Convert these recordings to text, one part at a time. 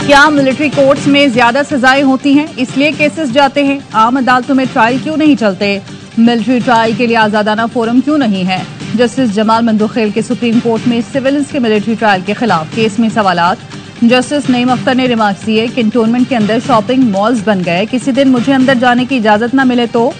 کیا military courts میں زیادہ سزائیں ہوتی ہیں اس لیے کیسز جاتے ہیں؟ عام عدالتوں میں ٹرائل کیوں نہیں چلتے؟ ملٹری ٹرائل کے لیے آزادانہ فورم کیوں نہیں ہے؟ جسٹس جمال مندوخیل کے سپریم کورٹ میں سویلنس کے ملٹری ٹرائل کے خلاف کیس میں سوالات۔ جسٹس نعیم اختر نے ریمارکس دیے، کنٹونمنٹ کے اندر شاپنگ مالز بن گئے، کسی دن مجھے اندر جانے کی اجازت نہ ملے تو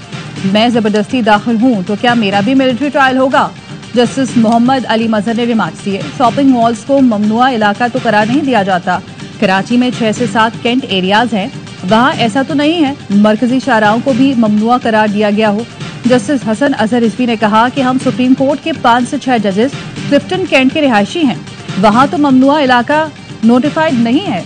میں زبردستی داخل ہوں تو کیا میرا بھی ملٹری ٹرائل ہوگا؟ جسٹس محمد علی مظہر نے ریمارکس دیے، شاپنگ مالز کو ممنوعہ علاقہ تو قرار نہیں دیا جاتا۔ کراچی میں 6 سے 7 کینٹ ایریاز ہیں، وہاں ایسا تو نہیں ہے مرکزی شاہراہوں کو بھی ممنوعہ قرار دیا گیا ہو۔ جسٹس حسن اظہر رضوی نے کہا کہ ہم سپریم کورٹ کے 5 سے 6 ججز کلفٹن کینٹ کے رہائشی ہیں، وہاں تو ممنوعہ علاقہ نوٹیفائڈ نہیں ہے۔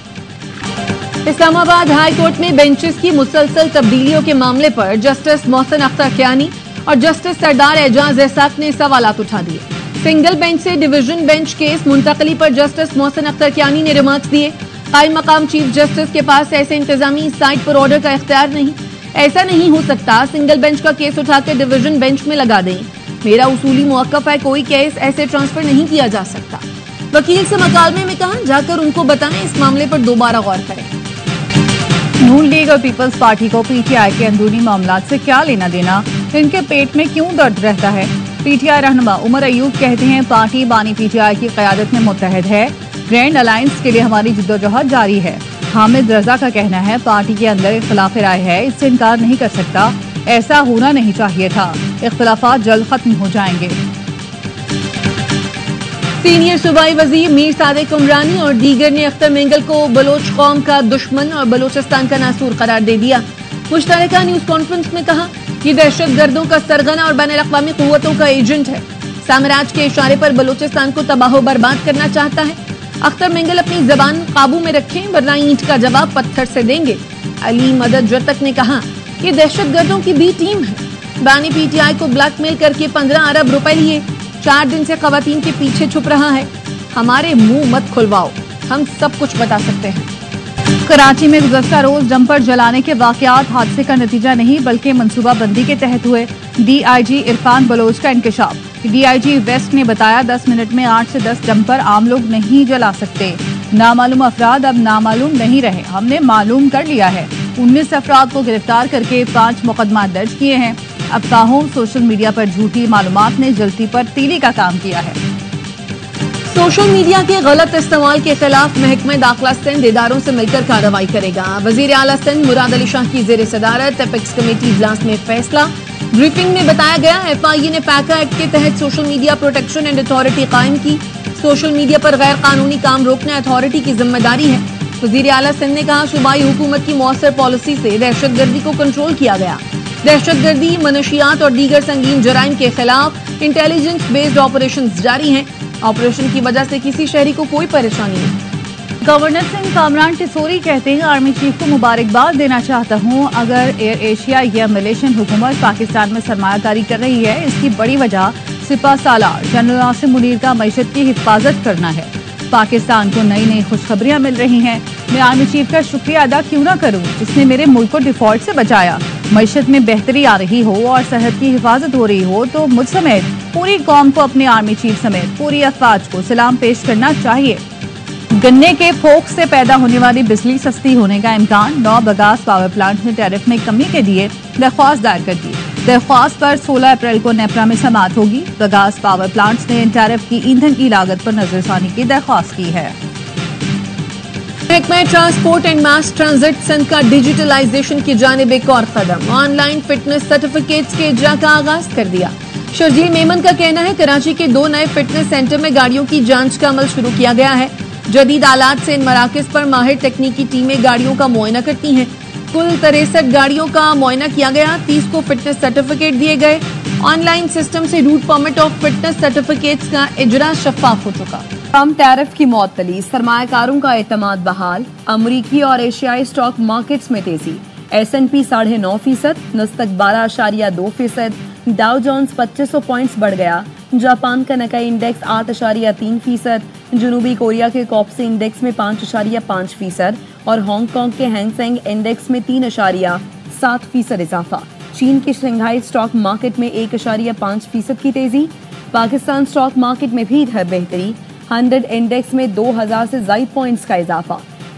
اسلام آباد ہائی کورٹ میں بینچز کی مسلسل تبدیلیوں کے معاملے پر جسٹس محسن اختر کیانی اور جسٹس سردار اعجاز احساق نے سوالات اٹھا دیے۔ سنگل بینچ سے ڈویژن بینچ کیس منتقلی پر جسٹس محسن اختر کیانی نے ریمارکس دیے، قائم مقام چیف جسٹس کے پاس ایسے انتظامی سائٹ پر آرڈر کا اختیار نہیں، ایسا نہیں ہو سکتا، سنگل بینچ کا کیس اٹھا کے ڈویژن بینچ میں لگا دیں، میرا اصولی موقف ہے کوئی کیس ایسے ٹرانسفر نہیں کیا جا سکتا۔ وکیل سے مکالمے میں کہا جا کر ان کو بتائیں اس معاملے پر دوبارہ غور کریں۔ نون لیگ اور پیپلز پارٹی کو پی ٹی آئی کے اندرونی معاملات سے کیا لینا دینا؟ ان کے پیٹ میں کیوں درد رہتا ہے؟ پی ٹی آئی رہنما عمر ایوب کہتے ہیں پارٹی بانی پی ٹی آئی کی قیادت میں متحد ہے، گرینڈ الائنس کے لیے ہماری جدوجہد جاری ہے۔ حامد رضا کا کہنا ہے پارٹی کے اندر اختلاف رائے ہے، اس سے انکار نہیں کر سکتا، ایسا ہونا نہیں چاہیے تھا، اختلافات جلد ختم ہو جائیں گے۔ سینئر صوبائی وزیر میر صادق عمرانی اور دیگر نے اختر مینگل کو بلوچ قوم کا دشمن اور بلوچستان کا ناسور قرار دے دیا۔ مشترکہ نیوز کانفرنس میں کہا یہ دہشت گردوں کا سرغنہ اور بین الاقوامی قوتوں کا ایجنٹ ہے، سامراج کے اشارے پر بلوچستان کو تباہ و برباد کرنا چاہتا ہے۔ اختر مینگل اپنی زبان قابو میں رکھیں ورنہ اینٹ کا جواب پتھر سے دیں گے۔ علی مدد جتک نے کہا یہ دہشت گردوں کی بی ٹیم ہے، بانی پی ٹی آئی کو بلیک میل کر کے 15 ارب روپے لیے، 4 دن سے خواتین کے پیچھے چھپ رہا ہے، ہمارے منہ مت کھلواؤ، ہم سب کچھ بتا سکتے ہیں۔ کراچی میں گزشتہ روز ڈمپر جلانے کے واقعات حادثے کا نتیجہ نہیں بلکہ منصوبہ بندی کے تحت ہوئے، ڈی آئی جی عرفان بلوچ کا انکشاف۔ ڈی آئی جی ویسٹ نے بتایا 10 منٹ میں 8 سے 10 ڈمپر عام لوگ نہیں جلا سکتے، نامعلوم افراد اب نامعلوم نہیں رہے، ہم نے معلوم کر لیا ہے، 19 افراد کو گرفتار کر کے 5 مقدمات درج کیے ہیں۔ افواہوں سوشل میڈیا پر جھوٹی معلومات نے جلتی پر تیلی کا کام کیا ہے۔ سوشل میڈیا کے غلط استعمال کے خلاف محکمہ داخلہ سندھ اداروں سے مل کر کارروائی کرے گا۔ وزیر اعلیٰ سندھ مراد علی شاہ کی زیر صدارت اپیکس کمیٹی اجلاس میں فیصلہ۔ بریفنگ میں بتایا گیا ایف آئی اے نے پیکا ایکٹ کے تحت social media protection and authority قائم کی، سوشل میڈیا پر غیر قانونی کام روکنا اتھارٹی کی ذمہ داری ہے۔ وزیر اعلیٰ سندھ نے کہا صوبائی حکومت کی مؤثر پالیسی سے دہشت گردی کو کنٹرول کیا گیا، دہشت گردی، منشیات اور دیگر سنگین جرائم کے خلاف انٹیلیجنس بیسڈ آپریشنز جاری ہیں، آپریشن کی وجہ سے کسی شہری کو کوئی پریشانی نہیں۔ گورنر سنگھ کامران ٹسوری کہتے ہیں آرمی چیف کو مبارکباد دینا چاہتا ہوں، اگر ایئر ایشیا یا ملیشین حکومت پاکستان میں سرمایہ کاری کر رہی ہے اس کی بڑی وجہ سپہ سالار جنرل ناصر منیر کا معیشت کی حفاظت کرنا ہے۔ پاکستان کو نئی نئی خوشخبریاں مل رہی ہیں، میں آرمی چیف کا شکریہ ادا کیوں نہ کروں جس نے میرے ملک کو ڈیفالٹ سے بچایا۔ معیشت میں بہتری آ رہی ہو اور صحت کی حفاظت ہو رہی ہو تو مجھ سمیت پوری قوم کو اپنے آرمی چیف سمیت پوری افواج کو سلام پیش کرنا چاہیے۔ گنے کے پھوک سے پیدا ہونے والی بجلی سستی ہونے کا امکان، 9 بگاس پاور پلانٹ نے ٹیرف میں کمی کے لیے درخواست دائر کر دی۔ درخواست پر 16 اپریل کو نیپرا میں سماعت ہوگی۔ بگاس پاور پلانٹس نے ٹیرف کی ایندھن کی لاگت پر نظر ثانی کی درخواست کی ہے۔ محکمہ transport and mass transit Sindh کا ڈیجیٹلائزیشن کی جانب ایک اور قدم، آن لائن فٹنس سرٹیفکیٹس کے اجرا کا آغاز کر دیا۔ شرجیل میمن کا کہنا ہے کراچی کے 2 نئے فٹنس سینٹر میں گاڑیوں کی جانچ کا عمل شروع کیا گیا ہے، جدید آلات سے ان مراکز پر ماہر تکنیکی ٹیمیں گاڑیوں کا معائنہ کرتی ہیں۔ کل 63 گاڑیوں کا معائنہ کیا گیا، 30 کو فٹنس سرٹیفکیٹ دیے گئے۔ آن لائن سسٹم سے route permit of fitness certificates کا اجرا شفاف ہو چکا۔ کم ٹیرف کی معطلی، سرمایہ کاروں کا اعتماد بحال، امریکی اور ایشیائی سٹاک مارکیٹس میں تیزی، S&P 9.5%، نسدق 12.2%، ڈاؤ جونز 2500 پوائنٹس بڑھ گیا، جاپان کا نکائی انڈیکس 8.3%، جنوبی کوریا کے کوپسے انڈیکس میں 5.5% اور ہانگ کانگ کے ہینگ سینگ انڈیکس میں 3.7% اضافہ۔ چین کے شنگھائی سٹاک مارکیٹ میں 1.5% کی تیزی۔ پاکستان سٹاک مارکیٹ میں بھی ادھر بہتری، 100 انڈیکس میں 2000 سے زائد پوائنٹس کا اضافہ۔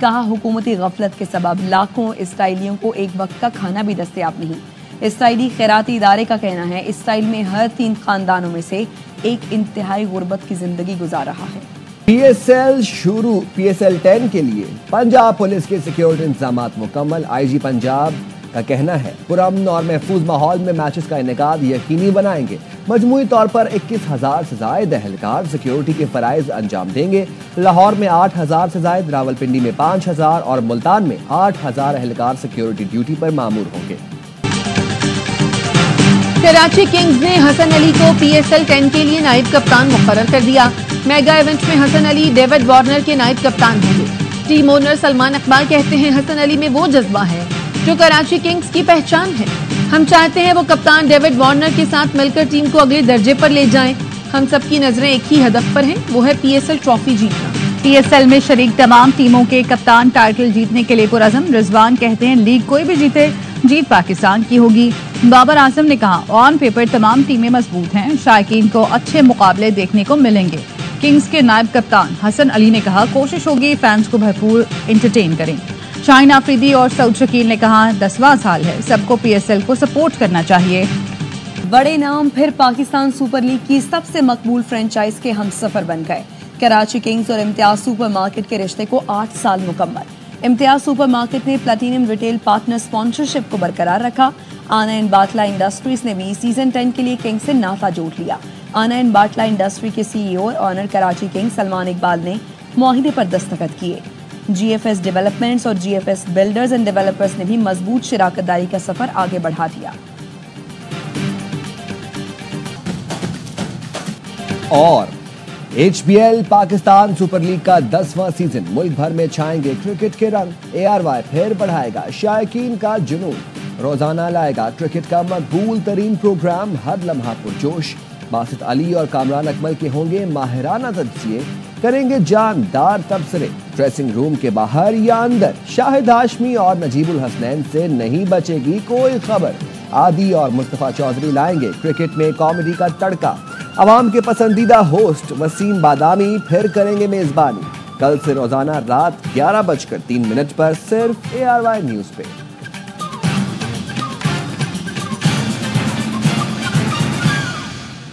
کہا حکومتی غفلت کے سبب لاکھوں اسرائیلیوں کو ایک وقت کا کھانا بھی دستیاب نہیں۔ اسرائیلی خیراتی ادارے کا کہنا ہے اسرائیل میں ہر 3 خاندانوں میں سے ایک انتہائی غربت کی زندگی گزار رہا ہے۔ PSL شروع، PSL 10 کے لیے پنجاب پولیس کے سیکیورٹی انتظامات مکمل۔ IG پنجاب کا کہنا ہے پرامن اور محفوظ ماحول میں میچز کا انعقاد یقینی بنائیں گے۔ مجموعی طور پر 21,000 سے زائد اہلکار سیکیورٹی کے فرائض انجام دیں گے۔ لاہور میں 8,000 سے زائد، راولپنڈی میں 5,000 اور ملتان میں 8,000 اہلکار سیکیورٹی ڈیوٹی پر مامور ہوں گے۔ کراچی کنگز نے حسن علی کو PSL 10 کے لیے نائب کپتان مقرر کر دیا۔ میگا ایونٹ میں حسن علی ڈیوڈ وارنر کے نائب کپتان ہوں گے۔ ٹیم اونر سلمان اقبال کہتے ہیں حسن علی میں وہ جذبہ ہے جو کراچی کنگز کی پہچان ہے۔ ہم چاہتے ہیں وہ کپتان ڈیوڈ وارنر کے ساتھ مل کر ٹیم کو اگلے درجے پر لے جائیں۔ ہم سب کی نظریں ایک ہی ہدف پر ہیں، وہ ہے PSL ٹرافی جیتنا۔ PSL میں شریک تمام ٹیموں کے کپتان ٹائٹل جیتنے کے لیے پرعزم۔ رضوان کہتے ہیں لیگ کوئی بھی جیتے، جیت پاکستان کی ہوگی۔ بابر اعظم نے کہا آن پیپر تمام ٹیمیں مضبوط ہیں، شائقین کو اچھے مقابلے دیکھنے کو ملیں گے۔ کنگز کے نائب کپتان حسن علی نے کہا کوشش ہوگی فینس کو بھرپور انٹرٹین کریں۔ شاہین آفریدی اور سعود شکیل نے کہا 10واں سال ہے، سب کو PSL کو سپورٹ کرنا چاہیے۔ بڑے نام پھر پاکستان سپر لیگ کی سب سے مقبول فرنچائز کے ہم سفر بن گئے۔ کراچی کنگز اور امتیاز سپر مارکیٹ کے رشتے کو 8 سال مکمل۔ امتیاز سپر مارکیٹ نے پلاٹینم ریٹیل پارٹنر سپانسرشپ کو برقرار رکھا۔ آنا اینڈ باٹلا انڈسٹریز نے بھی سیزن 10 کے لیے کنگز سے ناطہ جوڑ لیا۔ آنا اینڈ باٹلا انڈسٹری کے CEO اور آنر کراچی کنگز سلمان اقبال نے معاہدے پر دستخط کیے۔ GFS ڈیولپمنٹس اور GFS بلڈرز اینڈ ڈیولپرز نے بھی مضبوط شراکت داری کا سفر آگے بڑھا دیا۔ اور HBL پاکستان سپر لیگ کا 10واں سیزن، ملک بھر میں چھائیں گے کرکٹ کے رنگ۔ ARY پھر بڑھائے گا شائقین کا جنون، روزانہ لائے گا کرکٹ کا مقبول ترین پروگرام، ہر لمحہ پرجوش۔ باسط علی اور کامران اکمل کے ہوں گے ماہرانہ تجزیے، کریں گے جاندار تبصرے ڈریسنگ روم کے باہر یا اندر۔ شاہد ہاشمی اور نجیب الحسنین سے نہیں بچے گی کوئی خبر۔ عادی اور مصطفیٰ چودھری لائیں گے کرکٹ میں کامیڈی کا تڑکا۔ عوام کے پسندیدہ ہوسٹ وسیم بادامی پھر کریں گے میزبانی۔ کل سے روزانہ رات 11:03 پر صرف ARY نیوز پہ۔